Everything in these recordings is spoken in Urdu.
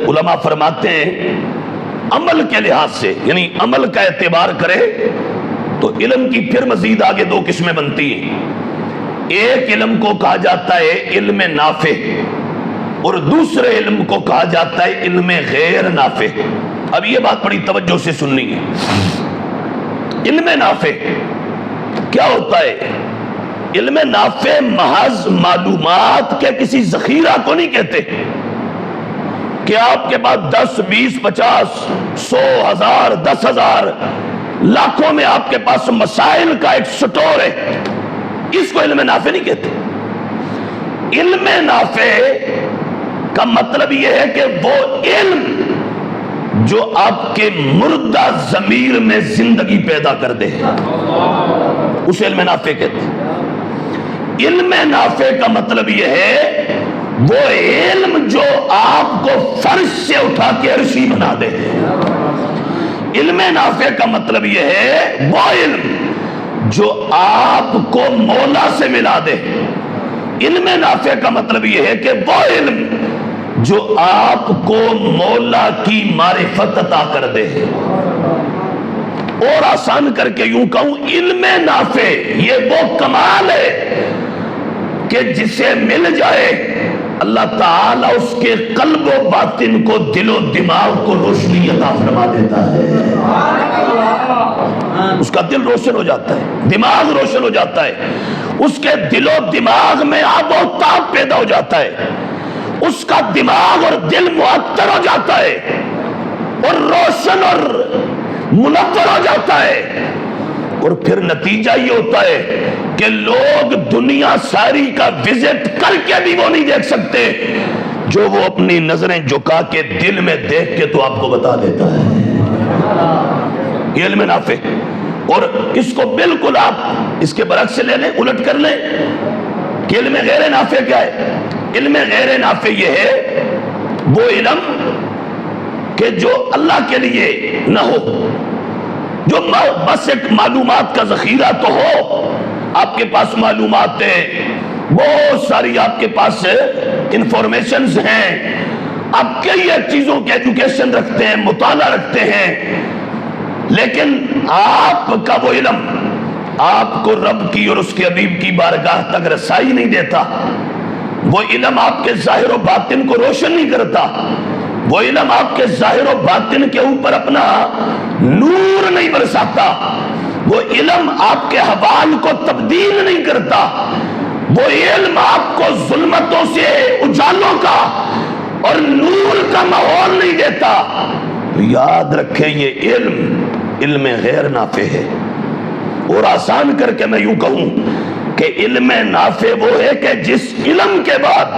علماء فرماتے ہیں عمل کے لحاظ سے، یعنی عمل کا اعتبار کرے تو علم کی پھر مزید آگے دو قسمیں بنتی ہیں۔ ایک علم کو کہا جاتا ہے علم نافع، اور دوسرے علم کو کہا جاتا ہے علم غیر نافع۔ اب یہ بات بڑی توجہ سے سننی ہے۔ علم نافع کیا ہوتا ہے؟ علم نافع محض معلومات کے کسی ذخیرہ کو نہیں کہتے کہ آپ کے پاس 10 20 50 100 1000 10,000 لاکھوں میں آپ کے پاس مسائل کا ایک سٹور ہے، اس کو علم نافع نہیں کہتے۔ علم نافع کا مطلب یہ ہے کہ وہ علم جو آپ کے مردہ ضمیر میں زندگی پیدا کر دے، اسے علم نافع کہتے ہیں۔ علم نافع کا مطلب یہ ہے وہ علم جو آپ کو فرش سے اٹھا کے عرشی بنا دے۔ علم نافع کا مطلب یہ ہے وہ علم جو آپ کو مولا سے ملا دے۔ علم نافع کا مطلب یہ ہے کہ وہ علم جو آپ کو مولا کی معرفت عطا کر دے۔ اور آسان کر کے یوں کہوں، علم نافع یہ وہ کمال ہے کہ جسے مل جائے اللہ تعالیٰ اس کے قلب و باطن کو، دل و دماغ کو روشنی عطا فرما دیتا ہے۔ اس کا دل روشن ہو جاتا ہے، دماغ روشن ہو جاتا ہے، اس کے دل و دماغ میں آب و تاب پیدا ہو جاتا ہے، اس کا دماغ اور دل معطر ہو جاتا ہے اور روشن اور منور ہو جاتا ہے۔ اور پھر نتیجہ یہ ہوتا ہے کہ لوگ دنیا ساری کا وزٹ کر کے بھی وہ نہیں دیکھ سکتے جو وہ اپنی نظریں جھکا کے دل میں دیکھ کے تو آپ کو بتا دیتا ہے۔ یہ علم نافع۔ اور اس کو بالکل آپ اس کے برعکس سے لے لیں، الٹ کر لیں کہ علم غیر نافع کیا ہے؟ علم غیر نافع یہ ہے وہ علم کہ جو اللہ کے لیے نہ ہو، جو بس ایک معلومات کا ذخیرہ تو ہو، آپ کے پاس معلومات ہیں، بہت ساری آپ کے پاس انفارمیشنز ہیں، آپ کئی چیزوں کے ایجوکیشن رکھتے ہیں، مطالعہ رکھتے ہیں، لیکن آپ کا وہ علم آپ کو رب کی اور اس کے حبیب کی بارگاہ تک رسائی نہیں دیتا، وہ علم آپ کے ظاہر و باطن کو روشن نہیں کرتا، وہ علم آپ کے ظاہر و باطن کے اوپر اپنا نور نہیں برساتا، وہ علم آپ کے حوال کو تبدیل نہیں کرتا، وہ علم آپ کو ظلمتوں سے اجالوں کا اور نور کا ماحول نہیں دیتا۔ تو یاد رکھیں یہ علم غیر نافع ہے۔ اور آسان کر کے میں یوں کہوں کہ علم نافع وہ ہے کہ جس علم کے بعد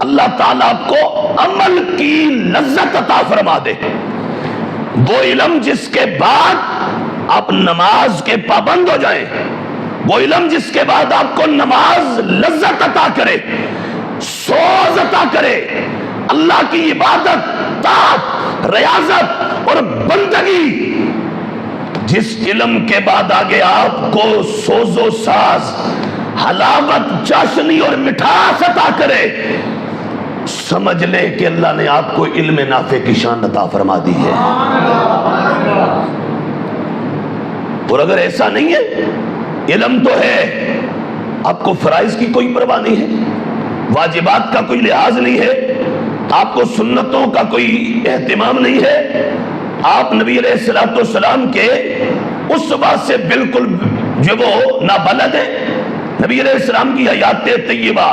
اللہ تعالیٰ آپ کو عمل کی لذت عطا فرما دے، وہ علم جس کے بعد آپ نماز کے پابند ہو جائیں، وہ علم جس کے بعد آپ کو نماز لذت عطا کرے، سوز عطا کرے، اللہ کی عبادت، طاعت، ریاضت اور بندگی، جس علم کے بعد آگے آپ کو سوز و ساز، حلاوت، چاشنی اور مٹھاس عطا کرے، سمجھ لے کہ اللہ نے آپ کو علم نافع کی شان عطا فرما دی ہے۔ اور اگر ایسا نہیں ہے، علم تو ہے، آپ کو فرائض کی کوئی پرواہ نہیں ہے، واجبات کا کوئی لحاظ نہیں ہے، آپ کو سنتوں کا کوئی اہتمام نہیں ہے، آپ نبی علیہ السلام کے اس بات سے بالکل جو وہ نابلد ہیں، نبی علیہ السلام کی حیات طیبہ،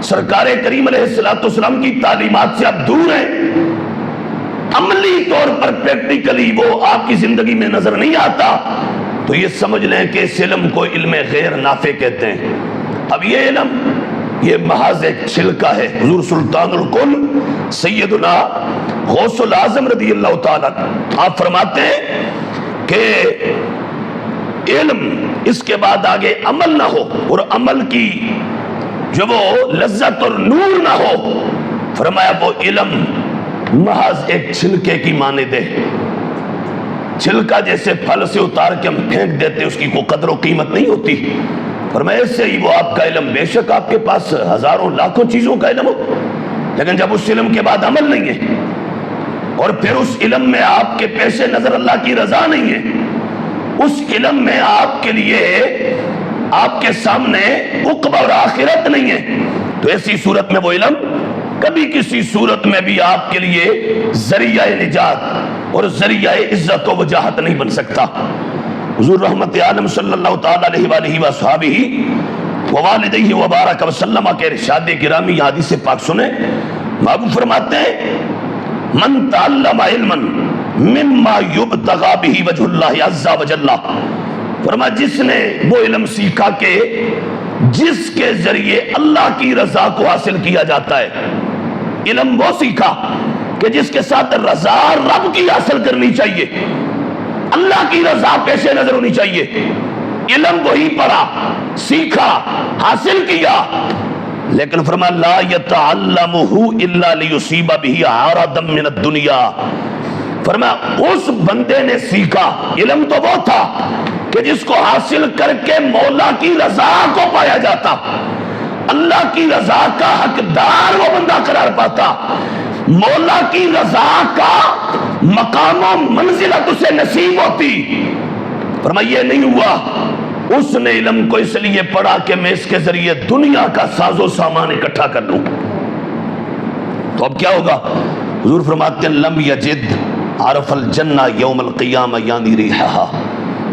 سرکار کریم علیہ السلام کی تعلیمات سے آپ دور ہیں، عملی طور پر پریکٹیکلی وہ آپ کی زندگی میں نظر نہیں آتا، تو یہ سمجھ لیں کہ اس علم کو علم غیر نافع کہتے ہیں۔ اب یہ علم یہ محض ایک چھلکا ہے۔ حضور سلطان الکل سیدنا غوث العظم رضی اللہ تعالیٰ آپ فرماتے ہیں کہ علم اس کے بعد آگے عمل نہ ہو اور عمل کی جو وہ لذت اور نور نہ ہو، فرمایا وہ علم محض ایک چھلکے کی مانند ہے۔ چھلکا جیسے پھل سے اتار کے ہم پھینک دیتے، اس کی کوئی قدر و قیمت نہیں ہوتی، فرمایا ایسے ہی وہ آپ کا علم، بے شک آپ کے پاس ہزاروں لاکھوں چیزوں کا علم ہو، لیکن جب اس علم کے بعد عمل نہیں ہے، اور پھر اس علم میں آپ کے پیش نظر اللہ کی رضا نہیں ہے، اس علم میں آپ کے لیے آپ کے سامنے عقبہ اور آخرت نہیں ہے، تو ایسی صورت میں وہ علم کبھی کسی صورت میں بھی آپ کے لیے ذریعہ نجات اور ذریعہ عزت و وجاہت نہیں بن سکتا۔ حضور رحمت عالم صلی اللہ تعالی علیہ وآلہ وصحبہ ووالدیہ وبارک وسلم کے ارشاد گرامی حدیث پاک سنیں، محبوب فرماتے ہیں من تعلم علما مما یبتغى به وجہ اللہ عز وجل، فرمایا جس نے وہ علم سیکھا کہ جس کے ذریعے اللہ کی رضا کو حاصل کیا جاتا ہے، علم وہ سیکھا کہ جس کے ساتھ رضا رب کی حاصل کرنی چاہیے، اللہ کی رضا پیش نظر ہونی چاہیے، علم وہی پڑھا، سیکھا، حاصل کیا، لیکن فرمایا لا یتعلمہ الا لیصیب بہ عرضا من الدنیا، فرمایا اس بندے نے سیکھا، علم تو وہ تھا کہ جس کو حاصل کر کے مولا کی رضا کو پایا جاتا، اللہ کی رضا کا حقدار وہ بندہ قرار پاتا، مولا کی رضا کا مقام و منزلت اسے نصیب ہوتی۔ فرمایا یہ نہیں ہوا، اس نے علم کو اس لیے پڑھا کہ میں اس کے ذریعے دنیا کا ساز و سامان اکٹھا کر لوں، تو اب کیا ہوگا؟ حضور فرماتے ہیں لم یجد عرف الجنہ یوم القیامہ یعنی ریحہا،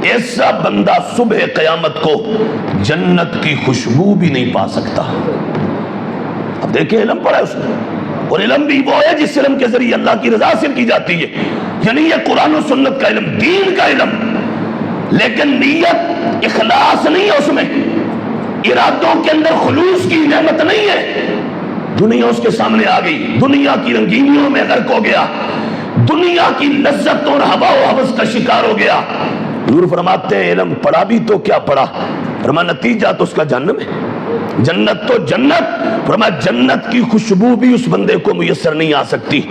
ایسا بندہ صبح قیامت کو جنت کی خوشبو بھی نہیں پا سکتا۔ اب دیکھیں علم پڑھا ہے اس نے، اور علم بھی وہ ہے جس علم کے ذریعے اللہ کی رضا حاصل کی جاتی ہے، یعنی یہ قرآن و سنت کا علم، دین کا علم، لیکن نیت اخلاص نہیں ہے اس میں، ارادوں کے اندر خلوص کی نعمت نہیں ہے، دنیا اس کے سامنے آ گئی، دنیا کی رنگینیوں میں غرق ہو گیا، دنیا کی لذت اور ہوا و ہوس کا شکار ہو گیا۔ حضور فرماتے ہیں علم پڑھا بھی تو کیا پڑھا، فرمایا نتیجہ تو اس کا جہنم ہے، جنت تو جنت، فرمایا جنت کی خوشبو بھی اس بندے کو میسر نہیں آ سکتی۔